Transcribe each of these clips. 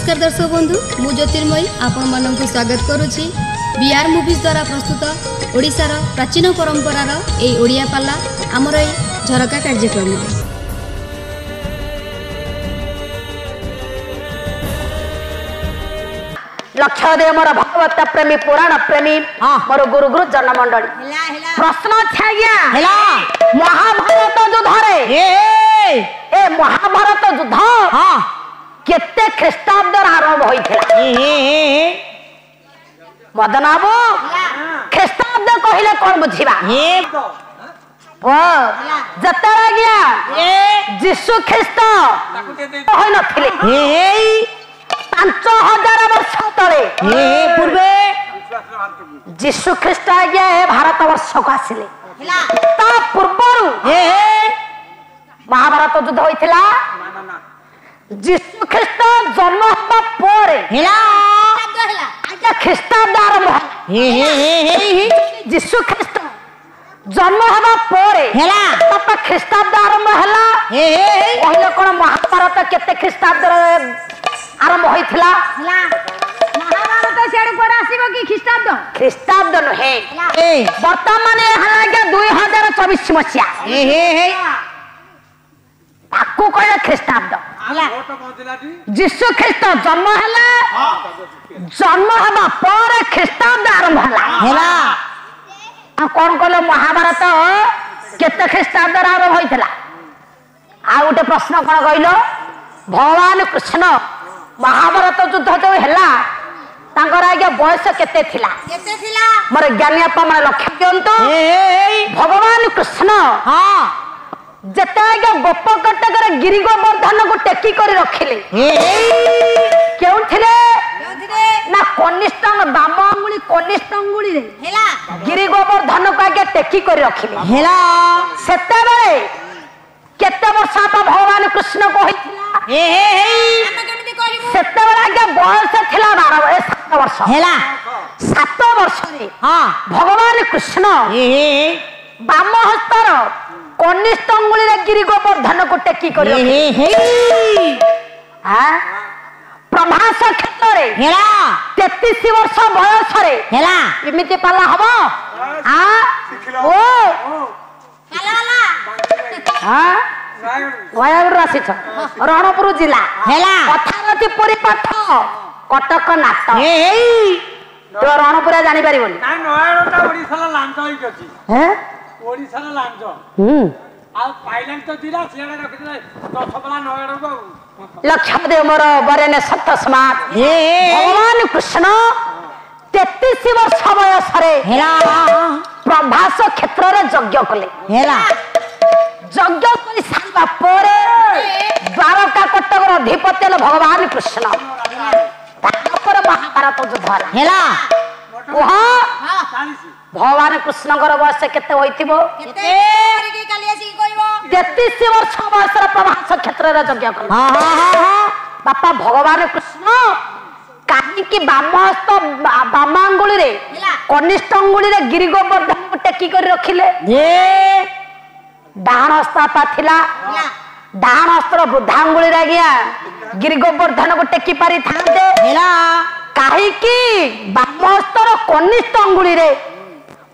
नमस्कार दर्शक बंधु मु ज्योतिर्मयी आपण मानक स्वागत करुछि बीआर मूवीज द्वारा प्रस्तुत ओडिशार प्राचीन परंपरार ए ओडिया पाला आमर ए झरका कार्यक्रम लक्षदेव मोर भगवत प्रेमी पुराण प्रेमी मोर गुरु गुरु जनमंडली प्रश्न छागिया महाभारत युद्ध रे ए महाभारत युद्ध केते ख्रीष्टाब्द आरंभ होइथिला मदन बाबू ख्रीष्टाब्द कहिले कोन बुझिबा ओ जतरा गया यीशु ख्रीस्त होय नथिले 5000 वर्ष तले पूर्वे यीशु ख्रीस्त गया भारत वर्ष को आसिले ता पूर्वरु महाभारत युद्ध होइथिला यीशु ख्रीस्त जन्म हबा परे आजा ख्रीष्टाब्द आरंभ यीशु ख्रीस्त जन्म हबा परे तब ख्रीष्टाब्द आरंभ हला पहिले कोन महाभारत केते ख्रीष्टाब्द आरंभ होइथिला महाभारत सेड पर आसीबो कि ख्रीष्टाब्द नहे वर्तमान हला 2024 मसिया ताकू कहले ख्रीष्टाब्द यीशु ख्रीस्त जन्म हबा पर ख्रीष्टाब्द आरंभ हला कौन कहले महाभारत केते ख्रीष्टाब्द आरंभ होइथिला आ गोटे प्रश्न कौन कहलो भगवान कृष्ण महाभारत युद्ध जो हैला तांकर आगे बयस केते थिला मोर ज्ञानी आपा मन लक्ष्य दियंतो भगवान कृष्ण जते आगे गोप कटकर गिरि गोवर्धन को टेकी कर रखिले केउ थिले ना कनिष्ठ बाम अंगुली कनिष्ठ अंगुली रे हैला गिरि गोवर्धन को आगे टेकी कर रखिले हैला सेते बेले केते वर्ष आपा भगवान कृष्ण को होइथिला सेते बेले आगे बयस थिला 7 वर्ष हैला 7 वर्ष रे भगवान कृष्ण बाम हस्तर कनिष्ठ अंगुली रे गिरि गोवर्धन को टेकी कर प्रभास क्षेत्र रे हेला 33 वर्ष बयस रे हेला एमिति पाला हबो ओ वयागुर राशि रणपुर जिला हेला कथारती पुरी पाठ कटक नाट तो रणपुरा जानि परिबोनी ना नयडा ओडिसा ला लांच होई गछि हैं ओडिसा ला लांच आ पाइलन तो दिला सियाडा रखिले 10 बला नयडा को लक्षदेव मोर बरेने सत्य समाज भगवान कृष्ण 33 वर्ष बयस रे हेला प्रभास क्षेत्र रे यज्ञ कले हेला यज्ञ करि सारबा परे द्वारका कटकर अधिपति भगवान कृष्ण तापर महाभारत युद्ध हेला ओहा भगवान कृष्ण कर बयस केते होइतिबो केते के काली आसी कहबो 33 वर्ष बयस रे प्रभास क्षेत्र रे यज्ञ कले बापा भगवान कृष्ण काहे कि बामहस्त बामांगुली रे कनिष्ठ अंगुली रे गिरि गोवर्धन को टेकी कर रखिले डाहन हस्ता थिला डाहन हस्तर वृद्धांगुली रे गया गिरि गोवर्धन को टेकी पारि थांते हेला काहे कि बामहस्तर कनिष्ठ अंगुली रे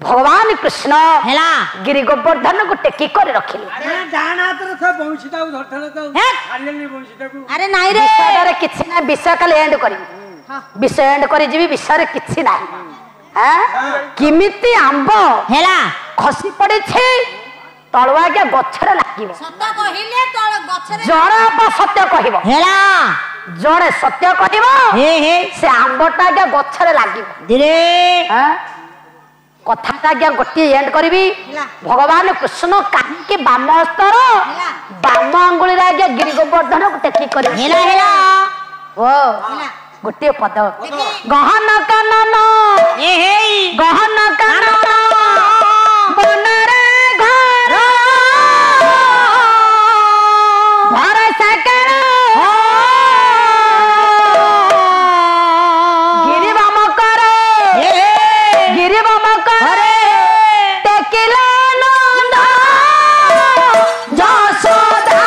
भगवान कृष्ण हेला गिरि गोवर्धन को टेकी कर रखिले डाहन हाथ रे सब बंशीटा धरथले तो खालिले बंशीटा को अरे नाही रे विषय किछि ना विषय काले एंड करी विषय एंड करी जीवी विषय किछि ना किमिति आंब हेला खसी पड़ी छे तळवा के गछरे लागिबो सत्य कहिले तळ गछरे जण आप सत्य कहिबो हेला जणे सत्य कहिबो से आंबटा के गछरे लागिबो धीरे कथाटा के गोटी एंड करबी भगवान कृष्ण काहे के बाम हस्तर बाम अंगुली रे के गिरि गोवर्धन को टेकी कर हेला हेला ओ गोटे पद गहन कानन गहन कानन बनरे घर घर सकल गिरि बाम करे गिरि बाम करे टेकिला नंद जसोदा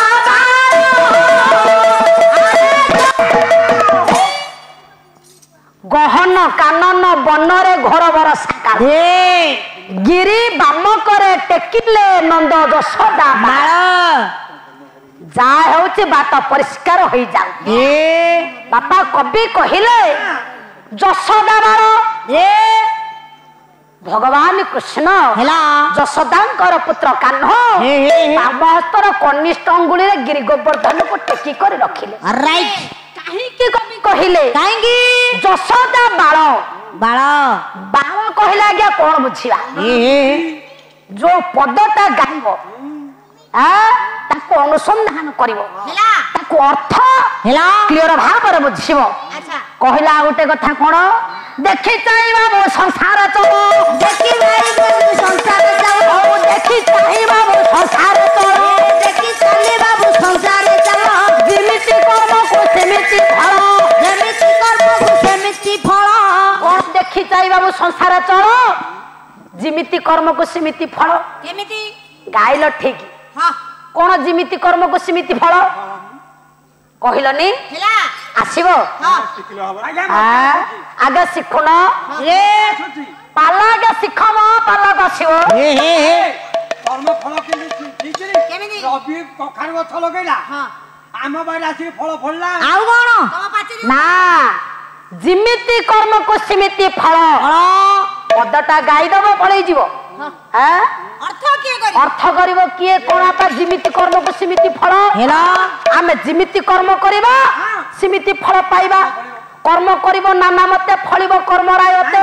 ବନରେ ଘୋର ବର୍ଷା କାଳ ଗିରି ବାମକରେ ଟେକିଲେ ନନ୍ଦ ଯଶୋଦା ବାଳ ଯାହା ହେଉଛି ବାଟ ପରିଷ୍କାର ହୋଇଯାଉ ବାପା କବି କହିଲେ ଯଶୋଦା ବାଳ ଭଗବାନ କୃଷ୍ଣ ହେଲା ଯଶୋଦାଙ୍କର ପୁତ୍ର କାହ୍ନ ବାମ ହସ୍ତର କନିଷ୍ଠ ଅଙ୍ଗୁଳିରେ ଗିରି ଗୋବର୍ଦ୍ଧନକୁ ଟେକି କରି ରଖିଲେ କାହିଁକି କବି କହିଲେ କାହିଁକି ଯଶୋଦା ବାଳ ବାଳ ବାଳ କହିଲେ ଆଜ୍ଞା କଣ ବୁଝିବା ଯୋଉ ପଦଟା ଗାଇବ ତାକୁ ଅନୁସନ୍ଧାନ କରିବ ତାକୁ ଅର୍ଥ କ୍ଲିୟର ଭାବରେ ବୁଝିବ କହିଲା ଗୋଟେ କଥା କଣ ଦେଖି ଚାହିଁବା ମୋ ସଂସାର ଚଳ ଦେଖି ସଂସାର ଚଳ ଦେଖି ଚାହିଁବା ମୋ ସଂସାର ଚଳ ଦେଖି ଚାଲିବା ମୋ ସଂସାର ଚଳ ଯେମିତି କର୍ମକୁ ସେମିତି ଫଳ ଯେମିତି କର୍ମକୁ ସେମିତି ଫଳ କଣ ଦେଖି ଚାହିଁବା ମୋ ସଂସାର ଚଳ ଯେମିତି କର୍ମକୁ ସେମିତି ଫଳ କେମିତି ଗାଇଲ ଠିକ କଣ ଯେମିତି କର୍ମକୁ ସେମିତି ଫଳ କହିଲନି ଆସିବ ଆଗେ ଶିଖୁନ ପାଲା ଆଗେ ଶିଖମ ପାଲା ବସିବ କର୍ମ ଫଳ କେମିତି ରବି କଖାରୁ ଗଛ ଲଗେଇଲା ଆମ ବାଇରେ ଆସିକି ଫଳ ଫଳିଲା ଆଉ କଣ ନା ଯେମିତି କର୍ମକୁ ସେମିତି ଫଳ ପଦଟା ଗାଇଦବ ପଳେଇଯିବ ଅର୍ଥ କରିବ କିଏ କଣ ଯେମିତି କର୍ମକୁ ସେମିତି ଫଳ ହେଲା ଆମେ ଯେମିତି କର୍ମ କରିବା ସେମିତି ଫଳ ପାଇବା କର୍ମ କରିବ ନାନା ମତେ ଫଳିବ କର୍ମ ରାୟତେ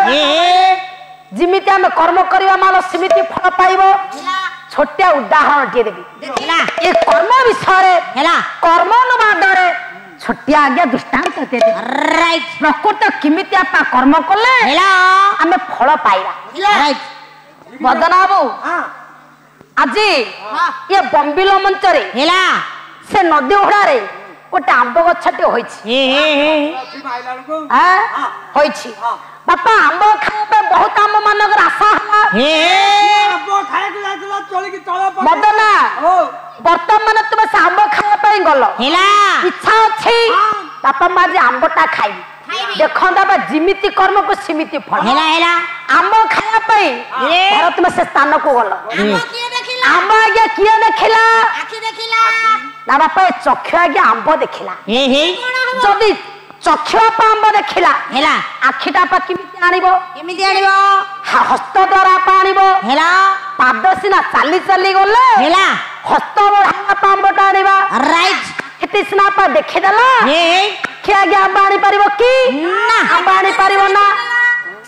ଯେମିତି ଆମେ କର୍ମ କରିବା ମାନେ ସେମିତି ଫଳ ପାଇବ ଛୋଟିଆ ଉଦାହରଣ ଟିଏ ଦେବି ଏ କର୍ମ ବିଷୟରେ ହେଲା କର୍ମ ଅନୁବାଦରେ ଛୋଟିଆ ଆଜ୍ଞା ଦୃଷ୍ଟାନ୍ତ ପ୍ରକୃତ କେମିତି ଆପା କର୍ମ କଲେ ଆମେ ଫଳ ପାଇବା ବଦନା ବାବୁ ଆଜି ଏ ବମ୍ବିଲ ମଞ୍ଚରେ ହେଲା ସେ ନଦୀ ହୁଡାରେ ଗୋଟେ ଆମ୍ବ ଗଛଟେ ହୋଇଛି ବାପା ଆମ୍ବ ଖାଇବା ପାଇଁ ବହୁତ ଆମ ମାନଙ୍କର ଆଶା ବଦନା ବର୍ତ୍ତମାନ ତୁମେ ସେ ଆମ୍ବ ଖାଇବା ପାଇଁ ଗଲ ଇଚ୍ଛା ଅଛି ବାପା ମା ଆଜି ଆମ୍ବଟା ଖାଇବି ଦେଖନ୍ତା ବା ଯେମିତି କର୍ମକୁ ସେମିତି ଫଳ ଆମ୍ବ ଖାଇବା ପାଇଁ ତୁମେ ସେ ସ୍ଥାନକୁ ଗଲ ଆମ୍ବ ଆଜ୍ଞା କିଏ ଦେଖିଲା ନା ବାପା ଚକ୍ଷୁ ଆଜ୍ଞା ଆମ୍ବ ଦେଖିଲା ଯଦି ଚକ୍ଷୁ ବାପା ଆମ୍ବ ଦେଖିଲା ହେଲା ଆଖିଟା ପା କେମିତି ଆଣିବ ହସ୍ତ ଦ୍ଵାରା ଆଣିବ ହେଲା ପାଦ ସିନା ଚାଲି ଚାଲି ଗଲେ ହେଲା ହସ୍ତ ବାପା ଆମ୍ବଟା ଆଣିବା ସେଠି ସିନା ବାପା ଦେଖିଦେଲା କିଏ ଆଜ୍ଞା ଆମ୍ବ ଆଣିପାରିବ କି ଆମ୍ବ ଆଣିପାରିବ ନା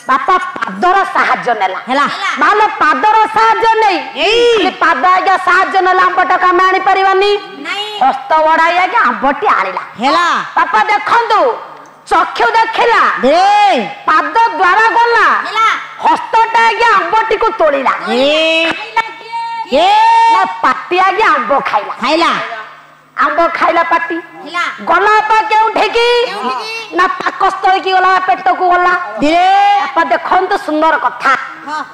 ବାପା ପାଦର ସାହାଯ୍ୟ ନେଲା ହେଲା ମାନେ ପାଦର ସାହାଯ୍ୟ ନେଇ ପାଦ ଆଜ୍ଞା ସାହାଯ୍ୟ ନେଲା ଆମ୍ବଟାକୁ ଆମେ ଆଣିପାରିବାନି ହସ୍ତ ବଢାଇ ଆଜ୍ଞା ଆମ୍ବଟି ଆଣିଲା ହେଲା ବାପା ଦେଖନ୍ତୁ ଚକ୍ଷୁ ଦେଖିଲା ପାଦ ଦ୍ଵାରା ଗଲା ହସ୍ତଟା ଆଜ୍ଞା ଆମ୍ବଟିକୁ ତୋଳିଲା ପାଟି ଆଜ୍ଞା ଆମ୍ବ ଖାଇଲା ଆମ୍ବ ଖାଇଲା ପାଟି ଗଲା ବାପା କେଉଁଠିକି ନା ପାକସ୍ଥଳୀକି ଗଲା ପେଟକୁ ଗଲା ବାପା ଦେଖନ୍ତୁ ସୁନ୍ଦର କଥା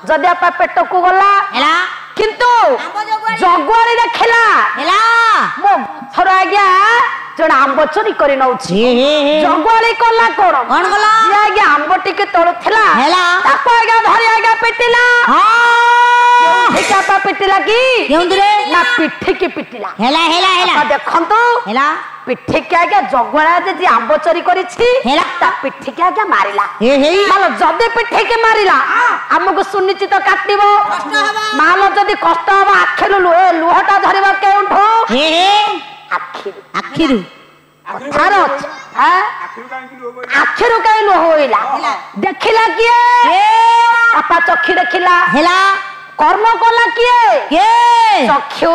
ଯଦି ବାପା ପେଟକୁ ଗଲା କିନ୍ତୁ ଜଗୁଆଳି ଦେଖିଲା ମୋ ଗଛର ଆଜ୍ଞା ଜଣେ ଆମ୍ବ ଚୋରି କରି ନଉଛି ଜଗୁଆଳି କଲା କଣ ଆଜ୍ଞା ଆମ୍ବ ଟିକେ ତୋଳୁଥିଲା ତାକୁ ଆଜ୍ଞା ଧରି ଆଜ୍ଞା ପିଟିଲା ପିଟିଲା କି ନା ପିଠିକି ପିଟିଲା ଦେଖନ୍ତୁ ପିଠିକି ଆଜ୍ଞା ଜଗୁଆଳା ଯେ ଆମ୍ବ ଚୋରି କରିଛି ତା ପିଠିକି ଆଜ୍ଞା ମାରିଲା ଯଦି ପିଠିକି ମାରିଲା ଆମକୁ ସୁନିଶ୍ଚିତ କାଟିବ ମାଲ ଯଦି କଷ୍ଟ ହବ ଆଖିରୁ ଲୁହଟା ଧରିବ କେଉଁଠୁ ଆଖିରୁ ଆଖିରୁ କାହିଁ ଲୁହ ବୋହିଲା ଦେଖିଲା କିଏ ବାପା ଚକ୍ଷୁ ଦେଖିଲା ହେଲା कर्म कला किए चक्षु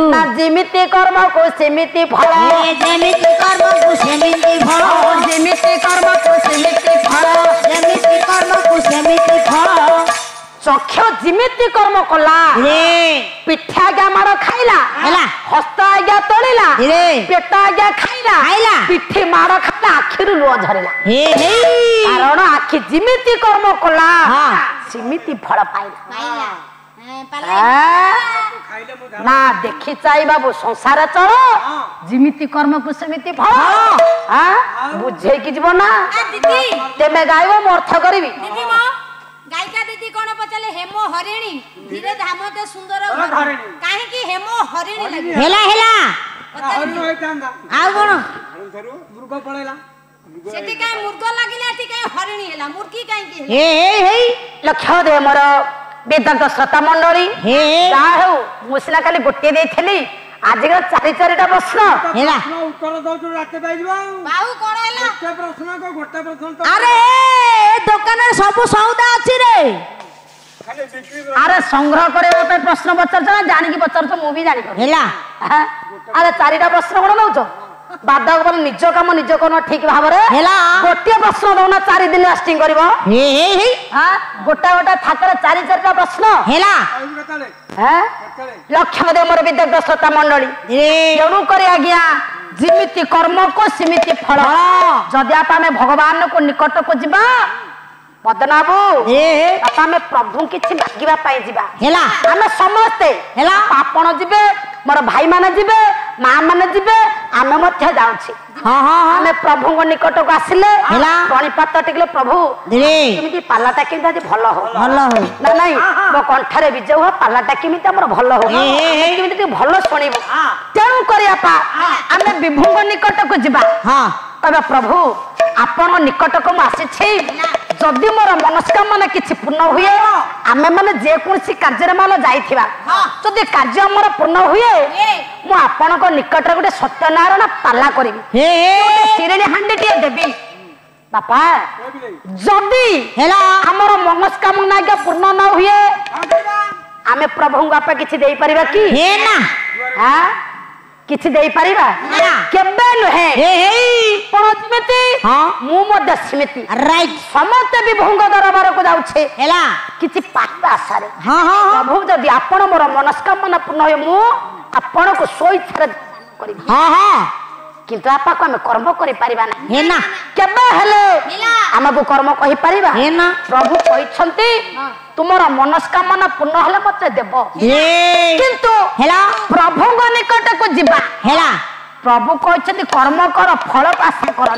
ना जेमिति कर्म को सेमिति फल जेमिति कर्म को सेमिति फल जेमिति कर्म को सेमिति फल जेमिति कर्म को सेमिति फल चक्षु जेमिति कर्म कला पिठा आज्ञा मार खाइला हस्त आज्ञा तोड़िला पेट आज्ञा खाइला पिठी मार खाइला आखिरु लुह झरिला कारण आखि जेमिति कर्म कला सेमिति फल पाइला ନା ଦେଖି ଚାଇ ବାବୁ ସଂସାର ଚଳ ଯେମିତି କର୍ମକୁ ସେମିତି ଫଳ ବୁଝେଇକି ଯିବ ନା ତେମେ ଗାଇବ ମୁଁ ଅର୍ଥ କରିବି। ଗାୟିକା ଦିଦି କଣ ପଚାରିଲେ ହେମୋ ହରିଣୀ ଧୀରେ ଧାମତେ ସୁନ୍ଦର କାହିଁକି ହେମୋ ହରିଣୀ ଲାଗି ହେଲା ହେଲା ଆଉ କଣ ମୃଗ ପଳେଇଲା ସେଠି କାଇଁ ମୃଗ ଲାଗିଲା ଏଠି କାଇଁ ହରିଣୀ ହେଲା ମୁର୍ଗୀ କାହିଁକି ହେଲା ହେଇ ଲକ୍ଷ୍ୟ ଦେ ମୋର ବେଦାନ୍ତ ଶ୍ରୋତା ମଣ୍ଡଳୀ ଯାହା ହେଉ ମୁଁ ସିନା ଖାଲି ଗୋଟିଏ ଦେଇଥିଲି ଆଜିକା 4-4ଟା ପ୍ରଶ୍ନ ହେଲା ଉତ୍ତର ଦଉଛୁ ରାତି ପାଇଯିବ ବାହୁ କଣ ହେଲା ଗୋଟେ ପ୍ରଶ୍ନ ଆରେ ଦୋକାନରେ ସବୁ ସଉଦା ଅଛି ରେ ଆରେ ସଂଗ୍ରହ କରିବା ପାଇଁ ପ୍ରଶ୍ନ ପଚାରୁଛ ନା ଜାଣିକି ପଚାରୁଛ ମୁଁ ବି ଜାଣି ହେଲା ଆରେ 4ଟା ପ୍ରଶ୍ନ କଣ ଦଉଛ ବାଦକ ବଲ ନିଜ କାମ ନିଜ କର ଠିକ ଭାବରେ ହେଲା ଗୋଟିଏ ପ୍ରଶ୍ନ ଦଉନା 4 ଦିନ ଲାଷ୍ଟିଂ କରିବ ଗୋଟା ଗୋଟା ଥାକରେ 4-4ଟା ପ୍ରଶ୍ନ ହେଲା ଲକ୍ଷ୍ୟ ଦେ ମୋର ବିଦଗ୍ଧ ଶ୍ରୋତା ମଣ୍ଡଳୀ ତେଣୁ କରି ଆଜ୍ଞା ଯେମିତି କର୍ମକୁ ସେମିତି ଫଳ ଯଦି ଆମେ ଭଗବାନଙ୍କୁ ନିକଟକୁ ଯିବା ପଦନାବୁ ଆମେ ପ୍ରଭୁ କିଛି ମାଗିବା ପାଇଁ ଯିବା ହେଲା ଆମେ ସମସ୍ତେ ହେଲା ଆପଣ ଯିବେ ମୋର ଭାଇ ମାନେ ଯିବେ ମା ମାନେ ଯିବେ ଆମେ ମଧ୍ୟ ଯାଉଛି ଆମେ ପ୍ରଭୁଙ୍କ ନିକଟକୁ ଆସିଲେ ହେଲା ପାଣିପାତ ଟିକିଲେ ପ୍ରଭୁ କେମିତି ପାଲାଟା କେମିତି ଆଜି ଭଲ ହଉ ନା ନାଇଁ ମୋ କଣ୍ଠରେ ବିଜୟ ହଉ ପାଲାଟା କେମିତି ଆମର ଭଲ ହଉ କେମିତି ଟିକେ ଭଲ ଶୁଣିବୁ ତେଣୁ କରିବା ଆମେ ବିଭୁଙ୍କ ନିକଟକୁ ଯିବା କହିବା ପ୍ରଭୁ ଆପଣ ନିକଟକୁ ମୁଁ ଆସିଛି ଯଦି ମୋର ମନସ୍କାମନା କିଛି ପୂର୍ଣ୍ଣ ହୁଏ ଆମେ ମାନେ ଯେକୌଣସି କାର୍ଯ୍ୟରେ ମାନେ ଯାଇଥିବା ଯଦି କାର୍ଯ୍ୟ ଆମର ପୂର୍ଣ୍ଣ ହୁଏ ମୁଁ ଆପଣଙ୍କ ନିକଟରେ ଗୋଟେ ସତ୍ୟନାରାୟଣ ପାଲା କରିବି ଶିରିଣୀ ହାଣ୍ଡିଟିଏ ଦେବି ବାପା ଯଦି ହେଲା ଆମର ମନସ୍କାମନା ପୂର୍ଣ୍ଣ ନ ହୁଏ ଆମେ ପ୍ରଭୁଙ୍କ ବାପା କିଛି ଦେଇପାରିବା କି କିଛି ଦେଇପାରିବା କେବେ ନୁହେଁ ମୁଁ ମଧ୍ୟ ସେମିତି ସମସ୍ତେ ବିଭୁଙ୍କ ଦରବାରକୁ ଯାଉଛେ ହେଲା କିଛି ପାଇବା ଆଶାରେ ପ୍ରଭୁ ଯଦି ଆପଣ ମୋର ମନସ୍କାମନା ପୂର୍ଣ୍ଣ ହୁଏ ମୁଁ ଆପଣଙ୍କୁ ସ୍ୱଇଚ୍ଛାରେ କରିବି କିନ୍ତୁ ଆପାକୁ ଆମେ କର୍ମ କରିପାରିବା ନାହିଁ ନା କେବେ ହେଲେ ଆମକୁ କର୍ମ କହିପାରିବା ପ୍ରଭୁ କହିଛନ୍ତି ତୁମର ମନସ୍କାମନା ପୂର୍ଣ୍ଣ ହେଲେ ମତେ ଦେବ କିନ୍ତୁ ହେଲା ପ୍ରଭୁଙ୍କ ନିକଟକୁ ଯିବା ହେଲା ପ୍ରଭୁ କହିଛନ୍ତି କର୍ମ କର ଫଳ ଆଶା କର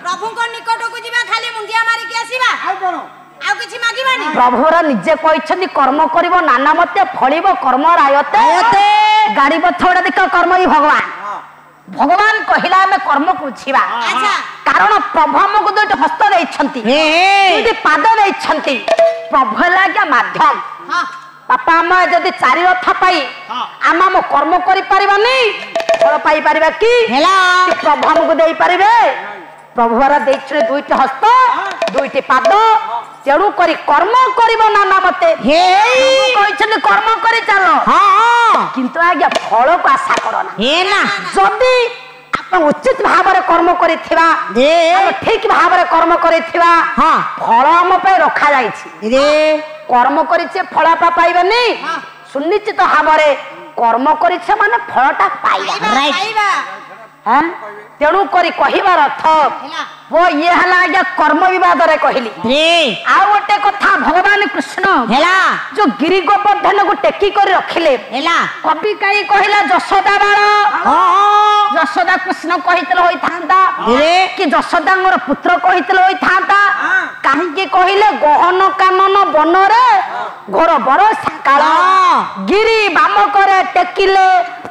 ପ୍ରଭୁଙ୍କ ନିକଟକୁ ଯିବା ଖାଲି ମୁଣ୍ଡିଆ ମାରିକି ଆସିବା ଆଉ କିଛି ମାଗିବାନି ପ୍ରଭୁର ନିଜେ କହିଛନ୍ତି କର୍ମ କରିବ ନାନା ମତେ ଫଳିବ କର୍ମ ରାୟତେ ଗାଡି ପଥର ଦେଖ କର୍ମ ହିଁ ଭଗବାନ ଭଗବାନ କହିଲା ଆମେ କର୍ମକୁ ବୁଝିବା କାରଣ ପ୍ରଭୁ ଆମକୁ 2ଟି ହସ୍ତ ଦେଇଛନ୍ତି 2ଟି ପାଦ ଦେଇଛନ୍ତି ପ୍ରଭୁ ହେଲା ଆଜ୍ଞା ମାଧ୍ୟମ ବାପା ଆମେ ଯଦି 4 ରଥ ପାଇ ଆମେ ଆମ କର୍ମ କରିପାରିବାନି ଫଳ ପାଇପାରିବା କି ହେଲା ପ୍ରଭୁ ଆମକୁ ଦେଇପାରିବେ ପ୍ରଭୁର ଦେଇଛନ୍ତି 2ଟି ହସ୍ତ 2ଟି ପାଦ ତେଣୁ କରି କର୍ମ କରିବ ନାନା ମତେ କହିଛନ୍ତି କର୍ମ କରି ଚାଲ କିନ୍ତୁ ଆଜ୍ଞା ଫଳକୁ ଆଶା କର ନା ଯଦି ଆପଣ ଉଚିତ ଭାବରେ କର୍ମ କରିଥିବା ଠିକ ଭାବରେ କର୍ମ କରିଥିବା ଫଳ ଆମ ପାଇଁ ରଖାଯାଇଛି କର୍ମ କରିଛେ ଫଳ ପାଇବାନି ସୁନିଶ୍ଚିତ ଭାବରେ କର୍ମ କରିଛେ ମାନେ ଫଳଟା ପାଇବା ତେଣୁ କରି କହିବାର ଅର୍ଥ ଇଏ ହେଲା ଆଜ୍ଞା କର୍ମ ବିବାଦରେ କହିଲି ଆଉ ଗୋଟେ କଥା ଭଗବାନ କୃଷ୍ଣ ହେଲା ଯୋଉ ଗିରି ଗୋବର୍ଦ୍ଧନକୁ ଟେକି କରି ରଖିଲେ ହେଲା କବି କାହିଁ କହିଲା ଯଶୋଦା ବାଳ ଯଶୋଦା କୃଷ୍ଣ କହିଥିଲେ ହୋଇଥାନ୍ତା କି ଯଶୋଦାଙ୍କର ପୁତ୍ର କହିଥିଲେ ହୋଇଥାନ୍ତା କାହିଁକି କହିଲେ ଗହନ କାନନ ବନରେ ଘୋର ବର ସକାଳ ଗିରି ବାମକରେ ଟେକିଲେ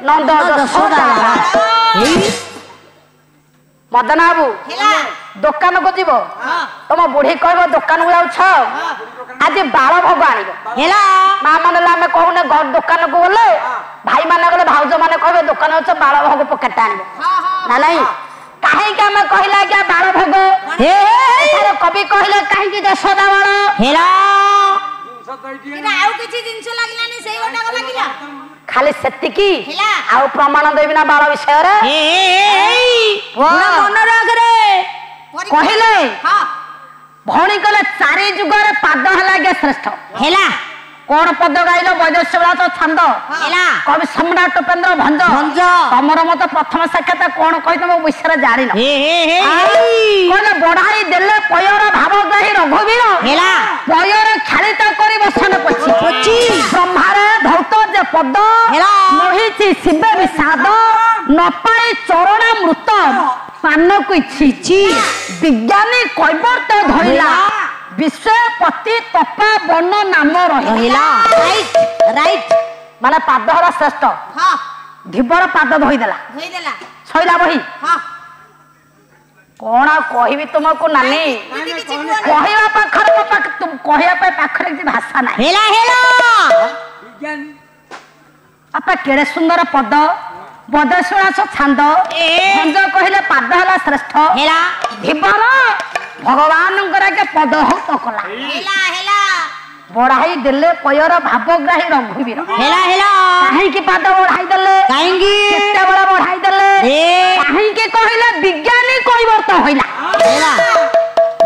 ନନ୍ଦ ଯଶୋଦା ମଦନ ବାବୁ ଦୋକାନକୁ ଯିବ ତମ ବୁଢୀ କହିବ ଦୋକାନକୁ ଯାଉଛ ଆଜି ବାଳ ଭୋଗ ଆଣିବ ହେଲା ମା ମାନେ ଆମେ କହୁନେ ଦୋକାନକୁ ଗଲେ ଭାଇ ମାନେ ଗଲେ ଭାଉଜ ମାନେ କହିବେ ଦୋକାନ ଯାଉଛ ବାଳ ଭୋଗ ପକେଟ ଆଣିବ ନା ନାଇଁ କାହିଁକି ଆମେ କହିଲେ ଆଜ୍ଞା ବାଳ ଭୋଗ କବି କହିଲେ କାହିଁକି ଯଶୋଦା ବାଳ ହେଲା ଆଉ କିଛି ଜିନିଷ ଲାଗିଲାନି ସେଇ ଗୋଟାକ ଲାଗିଲା ଖାଲି ସେତିକି ଆଉ ପ୍ରମାଣ ଦେବି ନା ବାଳ ବିଷୟରେ କହିଲେ ଭଉଣୀ କହିଲେ 4 ଯୁଗରେ ପାଦ ହେଲା ଆଜ୍ଞା ଶ୍ରେଷ୍ଠ ହେଲା କଣ ପଦ ଗାଇଲ ବୈଦେଶ୍ଵର ଛନ୍ଦ ହେଲା କବି ସମ୍ରାଟ ଉପେନ୍ଦ୍ର ଭଞ୍ଜ ତମର ମତ ପ୍ରଥମ ସାକ୍ଷାତ କଣ କହିଲ ମୋ ବିଷୟରେ ଜାଣିନ କହିଲେ ବଢାଇ ଦେଲେ ପୟର ଭାବ ଗାହି ରଘୁବୀର ହେଲା ପୟର ଖେଳିତ କରି ବସନ ପଛି ବ୍ରହ୍ମାରେ ଧୌତ ଯେ ପଦ ନହିଛି ଶିବେ ବିଷାଦ ନ ପାଇ ଚରଣ ମୃତ ପାନକୁ ଇଚ୍ଛିଛି ବିଜ୍ଞାନୀ କୈବର୍ତ୍ତ ଧଇଲା ବିଶ୍ୱପତି ତପା ବନ ନାମ ରହିଲା। ରାଇଟ୍ ମାନେ ପାଦ ହେଲା ଶ୍ରେଷ୍ଠ। ହଁ ଧିବର ପାଦ ଧୋଇଦେଲା ଧୋଇଦେଲା ସଇଲା ବହି। ହଁ କଣ ଆଉ କହିବି ତୁମକୁ ନାନୀ ଦିଦି କିଛି କୁହ କହିବା ପାଖରେ ମୋ କହିବା ପାଇଁ ପାଖରେ କିଛି ଭାଷା ନାହିଁ। ବିଜ୍ଞାନୀ ବାପା କେଡେ ସୁନ୍ଦର ପଦ ବଦଶୁଣାସ ଛାନ୍ଦ ଭଞ୍ଜ କହିଲେ ପାଦ ହେଲା ଶ୍ରେଷ୍ଠ ଧିବର ଭଗବାନଙ୍କର ଆଗେ ପଦ ହଉତ କଲା ହେଲା ବଢାଇ ଦେଲେ ପୟର ଭାବଗ୍ରାହୀ ରଘୁବୀର କାହିଁକି ପାଦ ବଢାଇ ଦେଲେ କେତେବେଳେ ବଢାଇ ଦେଲେ କାହିଁକି କହିଲେ ବିଜ୍ଞାନୀ କୈବର୍ତ୍ତ ହଇଲା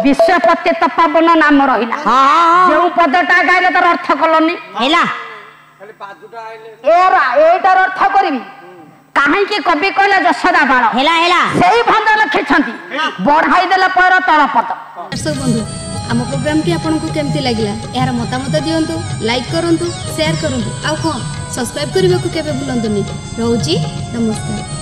ବିଶ୍ୱପତି ତପବନ ନାମ ରହିଲା। ଯେଉଁ ପଦଟା ଗାଇଲେ ତାର ଅର୍ଥ କଲନି ଖାଲି ପାଦୁଟା ଆଇଲେ ଏଇଟାର ଅର୍ଥ କରିବି କାହିଁକି କବି କହିଲେ ଯଶୋଦା ବାଳ ସେଇ ଭଞ୍ଜ ଲେଖିଛନ୍ତି ବଢାଇ ଦେଲେ ପୟର ତଳ ପଦ। ଦର୍ଶକ ବନ୍ଧୁ ଆମ ପ୍ରୋଗ୍ରାମଟି ଆପଣଙ୍କୁ କେମିତି ଲାଗିଲା ଏହାର ମତାମତ ଦିଅନ୍ତୁ, ଲାଇକ୍ କରନ୍ତୁ, ସେୟାର କରନ୍ତୁ, ଆଉ ହଁ ସବସ୍କ୍ରାଇବ୍ କରିବାକୁ କେବେ ଭୁଲନ୍ତୁନି। ରହୁଛି, ନମସ୍କାର।